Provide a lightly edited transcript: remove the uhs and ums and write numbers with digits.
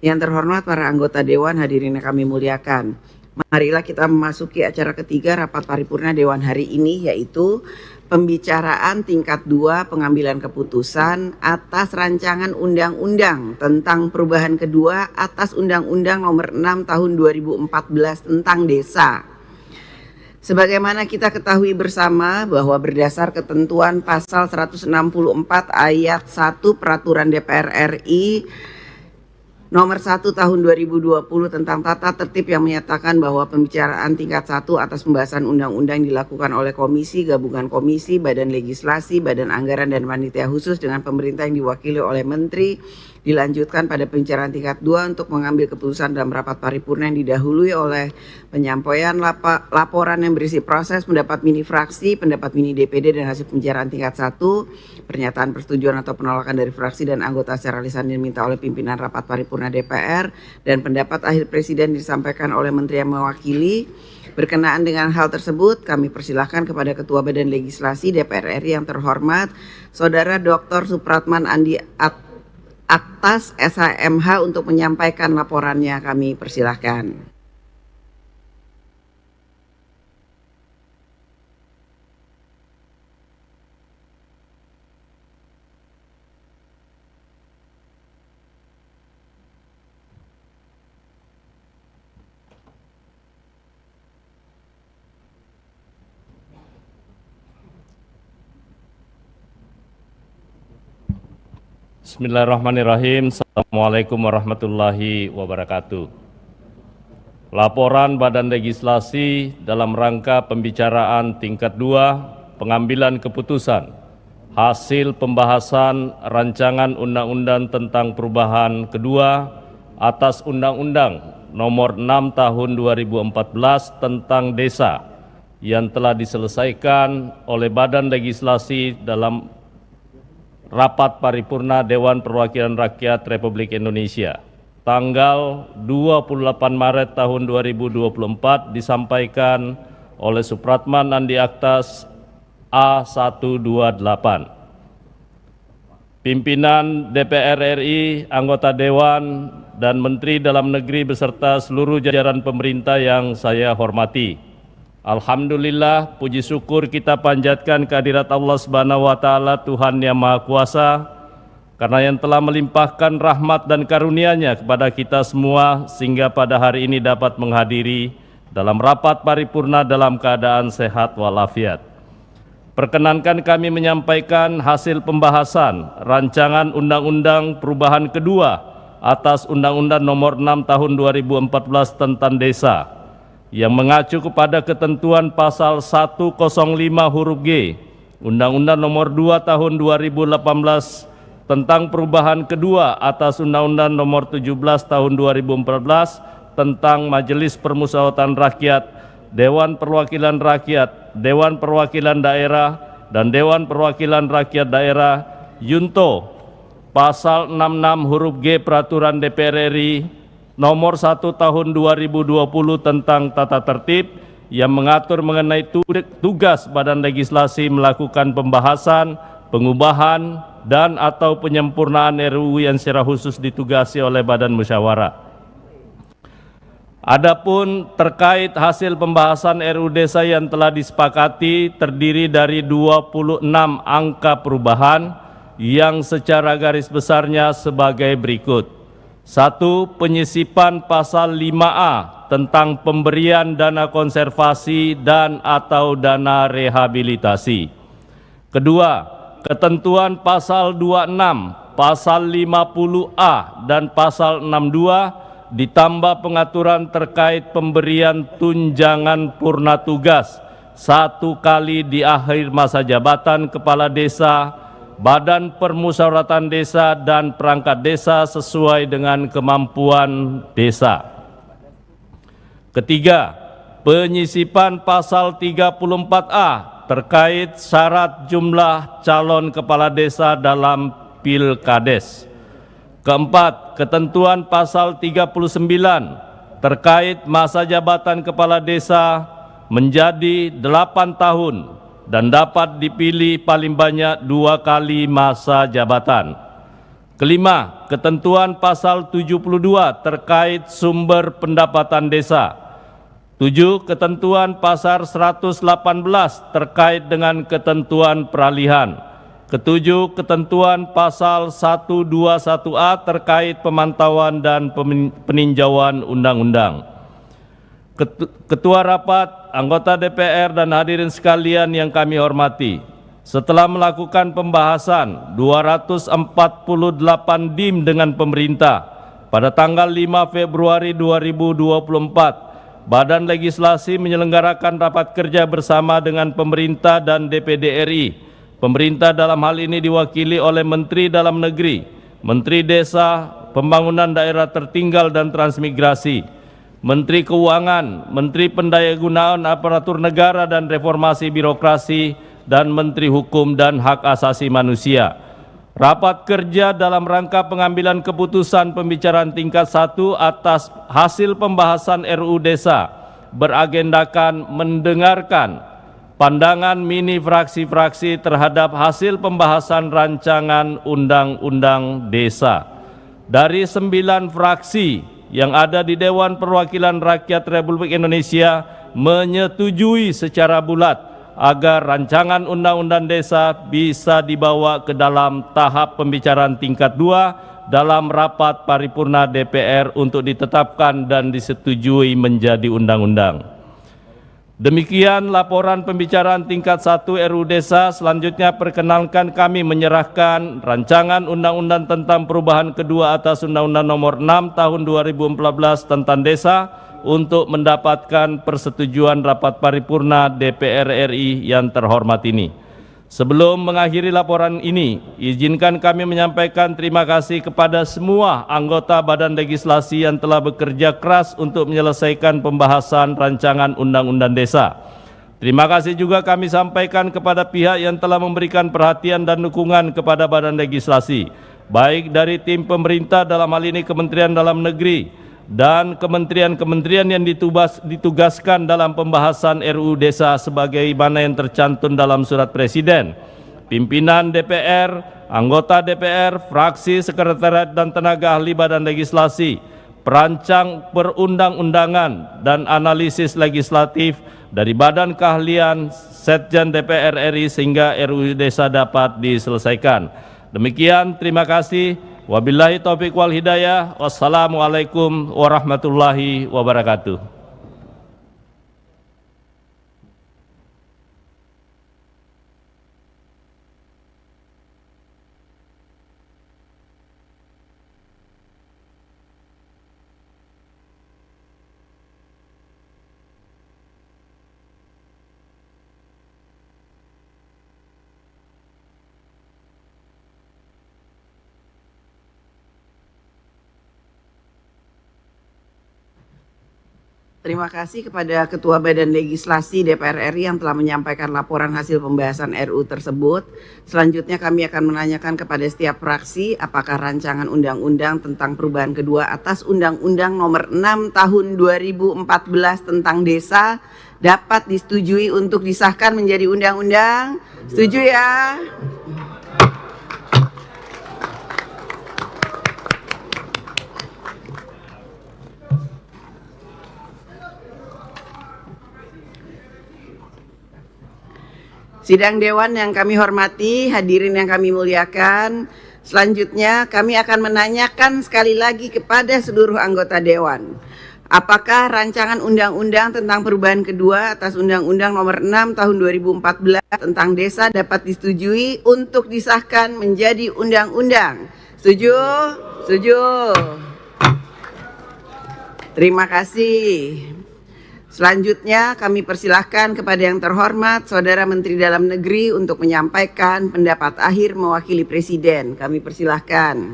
Yang terhormat para anggota Dewan, hadirin yang kami muliakan. Marilah kita memasuki acara ketiga rapat paripurna Dewan hari ini, yaitu pembicaraan tingkat 2 pengambilan keputusan atas rancangan undang-undang tentang perubahan kedua atas Undang-Undang Nomor 6 Tahun 2014 tentang Desa. Sebagaimana kita ketahui bersama bahwa berdasar ketentuan pasal 164 ayat 1 Peraturan DPR RI Nomor 1 Tahun 2020 tentang tata tertib yang menyatakan bahwa pembicaraan tingkat 1 atas pembahasan undang-undang dilakukan oleh komisi, gabungan komisi, badan legislasi, badan anggaran dan panitia khusus dengan pemerintah yang diwakili oleh menteri, dilanjutkan pada pembicaraan tingkat 2 untuk mengambil keputusan dalam rapat paripurna yang didahului oleh penyampaian laporan yang berisi proses pendapat mini fraksi, pendapat mini DPD dan hasil pembicaraan tingkat 1, pernyataan persetujuan atau penolakan dari fraksi dan anggota secara lisan diminta oleh pimpinan rapat paripurna DPR, dan pendapat akhir presiden disampaikan oleh menteri yang mewakili. Berkenaan dengan hal tersebut, kami persilahkan kepada Ketua Badan Legislasi DPR RI yang terhormat, Saudara Dr. Supratman Andi Aktas SHMH untuk menyampaikan laporannya. Kami persilahkan. Bismillahirrahmanirrahim. Assalamualaikum warahmatullahi wabarakatuh. Laporan Badan Legislasi dalam rangka pembicaraan tingkat 2 pengambilan keputusan hasil pembahasan rancangan undang-undang tentang perubahan kedua atas Undang-Undang Nomor 6 Tahun 2014 tentang Desa yang telah diselesaikan oleh Badan Legislasi dalam Rapat Paripurna Dewan Perwakilan Rakyat Republik Indonesia tanggal 28 Maret tahun 2024 disampaikan oleh Supratman Andi Aktas A128. Pimpinan DPR RI, anggota Dewan, dan Menteri Dalam Negeri beserta seluruh jajaran pemerintah yang saya hormati. Alhamdulillah, puji syukur kita panjatkan kehadirat Allah Subhanahu wa Ta'ala, Tuhan yang Maha Kuasa, karena yang telah melimpahkan rahmat dan karunia-Nya kepada kita semua sehingga pada hari ini dapat menghadiri dalam rapat paripurna dalam keadaan sehat walafiat. Perkenankan kami menyampaikan hasil pembahasan rancangan undang-undang perubahan kedua atas Undang-Undang Nomor 6 Tahun 2014 tentang Desa, yang mengacu kepada ketentuan pasal 105 huruf G Undang-Undang Nomor 2 Tahun 2018 tentang perubahan kedua atas Undang-Undang Nomor 17 Tahun 2014 tentang Majelis Permusyawaratan Rakyat, Dewan Perwakilan Rakyat, Dewan Perwakilan Daerah, dan Dewan Perwakilan Rakyat Daerah Junto pasal 66 huruf G Peraturan DPR RI Nomor 1 Tahun 2020 tentang tata tertib yang mengatur mengenai tugas Badan Legislasi melakukan pembahasan, pengubahan, dan atau penyempurnaan RUU yang secara khusus ditugasi oleh Badan Musyawarah. Adapun terkait hasil pembahasan RUU Desa yang telah disepakati terdiri dari 26 angka perubahan yang secara garis besarnya sebagai berikut. 1. Penyisipan pasal 5A tentang pemberian dana konservasi dan atau dana rehabilitasi. Kedua, ketentuan pasal 26, pasal 50A dan pasal 62 ditambah pengaturan terkait pemberian tunjangan purna tugas 1 kali di akhir masa jabatan kepala desa, Badan Permusyawaratan Desa, dan perangkat desa sesuai dengan kemampuan desa. Ketiga, penyisipan pasal 34A terkait syarat jumlah calon kepala desa dalam Pilkades. Keempat, ketentuan pasal 39 terkait masa jabatan kepala desa menjadi 8 tahun dan dapat dipilih paling banyak 2 kali masa jabatan. Kelima, ketentuan pasal 72 terkait sumber pendapatan desa. 7. Ketentuan pasal 118 terkait dengan ketentuan peralihan. Ketujuh, ketentuan pasal 121A terkait pemantauan dan peninjauan undang-undang. Ketua Rapat, anggota DPR dan hadirin sekalian yang kami hormati, setelah melakukan pembahasan 248 DIM dengan pemerintah pada tanggal 5 Februari 2024, Badan Legislasi menyelenggarakan rapat kerja bersama dengan pemerintah dan DPD RI. Pemerintah dalam hal ini diwakili oleh Menteri Dalam Negeri, Menteri Desa, Pembangunan Daerah Tertinggal dan Transmigrasi, Menteri Keuangan, Menteri Pendayagunaan Aparatur Negara dan Reformasi Birokrasi, dan Menteri Hukum dan Hak Asasi Manusia. Rapat kerja dalam rangka pengambilan keputusan pembicaraan tingkat 1 atas hasil pembahasan RUU Desa beragendakan mendengarkan pandangan mini fraksi-fraksi terhadap hasil pembahasan rancangan Undang-Undang Desa. Dari 9 fraksi yang ada di Dewan Perwakilan Rakyat Republik Indonesia menyetujui secara bulat agar rancangan Undang-Undang Desa bisa dibawa ke dalam tahap pembicaraan tingkat 2 dalam rapat paripurna DPR untuk ditetapkan dan disetujui menjadi undang-undang. Demikian laporan pembicaraan tingkat 1 RUU Desa. Selanjutnya perkenalkan kami menyerahkan rancangan undang-undang tentang perubahan kedua atas Undang-Undang Nomor 6 Tahun 2014 tentang Desa untuk mendapatkan persetujuan rapat paripurna DPR RI yang terhormat ini. Sebelum mengakhiri laporan ini, izinkan kami menyampaikan terima kasih kepada semua anggota Badan Legislasi yang telah bekerja keras untuk menyelesaikan pembahasan rancangan Undang-Undang Desa. Terima kasih juga kami sampaikan kepada pihak yang telah memberikan perhatian dan dukungan kepada Badan Legislasi, baik dari tim pemerintah dalam hal ini Kementerian Dalam Negeri, dan kementerian-kementerian yang ditugaskan dalam pembahasan RUU Desa sebagaimana yang tercantum dalam surat Presiden, pimpinan DPR, anggota DPR, fraksi, sekretariat dan tenaga ahli Badan Legislasi, perancang perundang-undangan dan analisis legislatif dari Badan Keahlian Setjen DPR RI sehingga RUU Desa dapat diselesaikan. Demikian, terima kasih. Wabillahi taufiq wal hidayah. Wassalamualaikum warahmatullahi wabarakatuh. Terima kasih kepada Ketua Badan Legislasi DPR RI yang telah menyampaikan laporan hasil pembahasan RUU tersebut. Selanjutnya kami akan menanyakan kepada setiap fraksi apakah rancangan undang-undang tentang perubahan kedua atas Undang-Undang Nomor 6 Tahun 2014 tentang Desa dapat disetujui untuk disahkan menjadi undang-undang. Setuju ya? Sidang Dewan yang kami hormati, hadirin yang kami muliakan, selanjutnya kami akan menanyakan sekali lagi kepada seluruh anggota Dewan. Apakah rancangan undang-undang tentang perubahan kedua atas Undang-Undang Nomor 6 Tahun 2014 tentang Desa dapat disetujui untuk disahkan menjadi undang-undang? Setuju? Setuju. Terima kasih. Selanjutnya kami persilahkan kepada yang terhormat Saudara Menteri Dalam Negeri untuk menyampaikan pendapat akhir mewakili Presiden. Kami persilahkan.